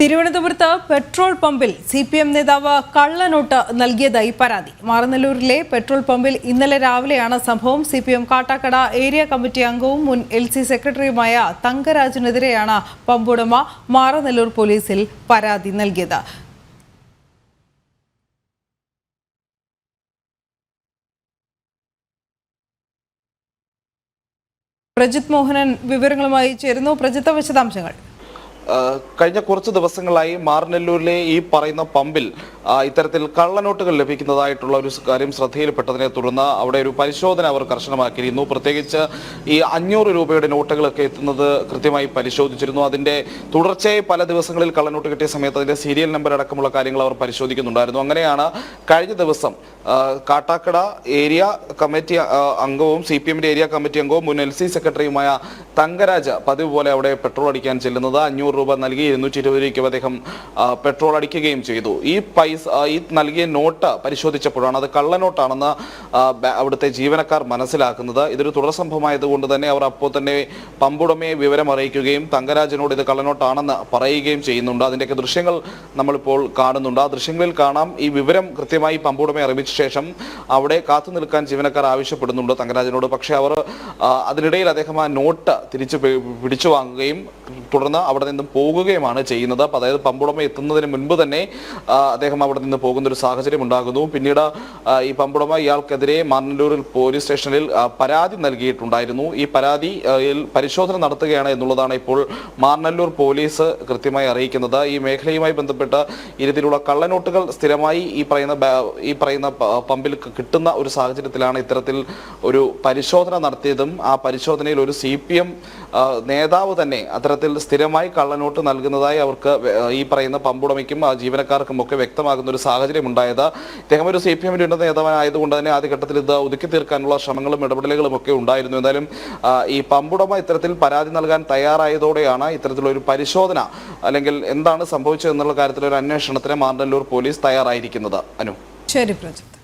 തിരുവനന്തപുരത്ത് പെട്രോൾ പമ്പിൽ CPM നേതാവ് കള്ളനോട്ട് നൽകിയതായി പരാതി. മാറനല്ലൂരിലെ പെട്രോൾ പമ്പിൽ ഇന്നലെ രാവിലെയാണ് സംഭവം. CPM കാട്ടാക്കട ഏരിയ കമ്മിറ്റി അംഗവും മുൻ LC സെക്രട്ടറിയുമായ തങ്കരാജിനെതിരെയാണ് പമ്പുടമ മാറനല്ലൂർ പോലീസിൽ പരാതി നൽകിയത്. പ്രജിത് മോഹനൻ വിവരങ്ങളുമായി ചേരുന്നു. പ്രജിത്ത്, വിശദാംശങ്ങൾ. കഴിഞ്ഞ കുറച്ച് ദിവസങ്ങളായി മാറനല്ലൂരിലെ ഈ പറയുന്ന പമ്പിൽ ഇത്തരത്തിൽ കള്ളനോട്ടുകൾ ലഭിക്കുന്നതായിട്ടുള്ള ഒരു കാര്യം ശ്രദ്ധയിൽപ്പെട്ടതിനെ തുടർന്ന് അവിടെ ഒരു പരിശോധന അവർ കർശനമാക്കിയിരുന്നു. പ്രത്യേകിച്ച് ഈ 500 രൂപയുടെ നോട്ടുകളൊക്കെ എത്തുന്നത് കൃത്യമായി പരിശോധിച്ചിരുന്നു. അതിൻ്റെ തുടർച്ചയായി പല ദിവസങ്ങളിൽ കള്ളനോട്ട് കിട്ടിയ സമയത്ത് അതിൻ്റെ സീരിയൽ നമ്പർ അടക്കമുള്ള കാര്യങ്ങൾ അവർ പരിശോധിക്കുന്നുണ്ടായിരുന്നു. അങ്ങനെയാണ് കഴിഞ്ഞ ദിവസം കാട്ടാക്കട ഏരിയ കമ്മിറ്റി അംഗവും CPMന്റെ ഏരിയ കമ്മിറ്റി അംഗവും മുൻ LC സെക്രട്ടറിയുമായ തങ്കരാജ് പതിവ് പോലെ അവിടെ പെട്രോൾ അടിക്കാൻ ചെല്ലുന്നത്. 500 രൂപ നൽകി 220 രൂപയ്ക്ക് അദ്ദേഹം പെട്രോൾ അടിക്കുകയും ചെയ്തു. ഈ നൽകിയ നോട്ട് പരിശോധിച്ചപ്പോഴാണ് അത് കള്ളനോട്ടാണെന്ന് അവിടുത്തെ ജീവനക്കാർ മനസ്സിലാക്കുന്നത്. ഇതൊരു തുടർ സംഭവമായതുകൊണ്ട് തന്നെ അവർ അപ്പോൾ തന്നെ പമ്പുടമയെ വിവരം അറിയിക്കുകയും തങ്കരാജനോട് ഇത് കള്ളനോട്ടാണെന്ന് പറയുകയും ചെയ്യുന്നുണ്ട്. അതിൻ്റെയൊക്കെ ദൃശ്യങ്ങൾ നമ്മളിപ്പോൾ കാണുന്നുണ്ട്. ആ ദൃശ്യങ്ങളിൽ കാണാം ഈ വിവരം കൃത്യമായി പമ്പുടമയെ അറിയിച്ച ശേഷം അവിടെ കാത്തു നിൽക്കാൻ ജീവനക്കാർ ആവശ്യപ്പെടുന്നുണ്ട് തങ്കരാജനോട്. പക്ഷേ അവർ അതിനിടയിൽ അദ്ദേഹം ആ നോട്ട് തിരിച്ചു പിടിച്ചു വാങ്ങുകയും തുടർന്ന് അവിടെ നിന്നും പോകുകയുമാണ് ചെയ്യുന്നത്. അതായത് പമ്പുടമ എത്തുന്നതിന് മുൻപ് തന്നെ അദ്ദേഹം അവിടെ നിന്ന് പോകുന്ന ഒരു സാഹചര്യം ഉണ്ടാകുന്നു. പിന്നീട് ഈ പമ്പുടമ ഇയാൾക്കെതിരെ മാറനല്ലൂരിൽ പോലീസ് സ്റ്റേഷനിൽ പരാതി നൽകിയിട്ടുണ്ടായിരുന്നു. ഈ പരാതിയിൽ പരിശോധന നടത്തുകയാണ് എന്നുള്ളതാണ് ഇപ്പോൾ മാറനല്ലൂർ പോലീസ് കൃത്യമായി അറിയിക്കുന്നത്. ഈ മേഖലയുമായി ബന്ധപ്പെട്ട് ഇത്തരത്തിലുള്ള കള്ളനോട്ടുകൾ സ്ഥിരമായി ഈ പറയുന്ന പമ്പിൽ കിട്ടുന്ന ഒരു സാഹചര്യത്തിലാണ് ഇത്തരത്തിൽ ഒരു പരിശോധന നടത്തിയതും ആ പരിശോധനയിൽ ഒരു CPM നേതാവ് തന്നെ അത്തരത്തിൽ സ്ഥിരമായി കള്ളനോട്ട് നൽകുന്നതായി അവർക്ക് ഈ പറയുന്ന പമ്പുടമയ്ക്കും ജീവനക്കാർക്കും ഒക്കെ വ്യക്തമാകുന്ന ഒരു സാഹചര്യം ഉണ്ടായത്. ഇദ്ദേഹം ഒരു CPMന്റെ ഉന്നത നേതാവായതുകൊണ്ട് തന്നെ ആദ്യഘട്ടത്തിൽ ഇത് ഒതുക്കി തീർക്കാനുള്ള ശ്രമങ്ങളും ഇടപെടലുകളും ഒക്കെ ഉണ്ടായിരുന്നു. എന്തായാലും ഈ പമ്പുടമ ഇത്തരത്തിൽ പരാതി നൽകാൻ തയ്യാറായതോടെയാണ് ഇത്തരത്തിലുള്ള ഒരു പരിശോധന അല്ലെങ്കിൽ എന്താണ് സംഭവിച്ചത് എന്നുള്ള കാര്യത്തിൽ ഒരു അന്വേഷണത്തിന് മാറനല്ലൂർ പോലീസ് തയ്യാറായിരിക്കുന്നത്. അനു. ശരി പ്രജിത്ത്.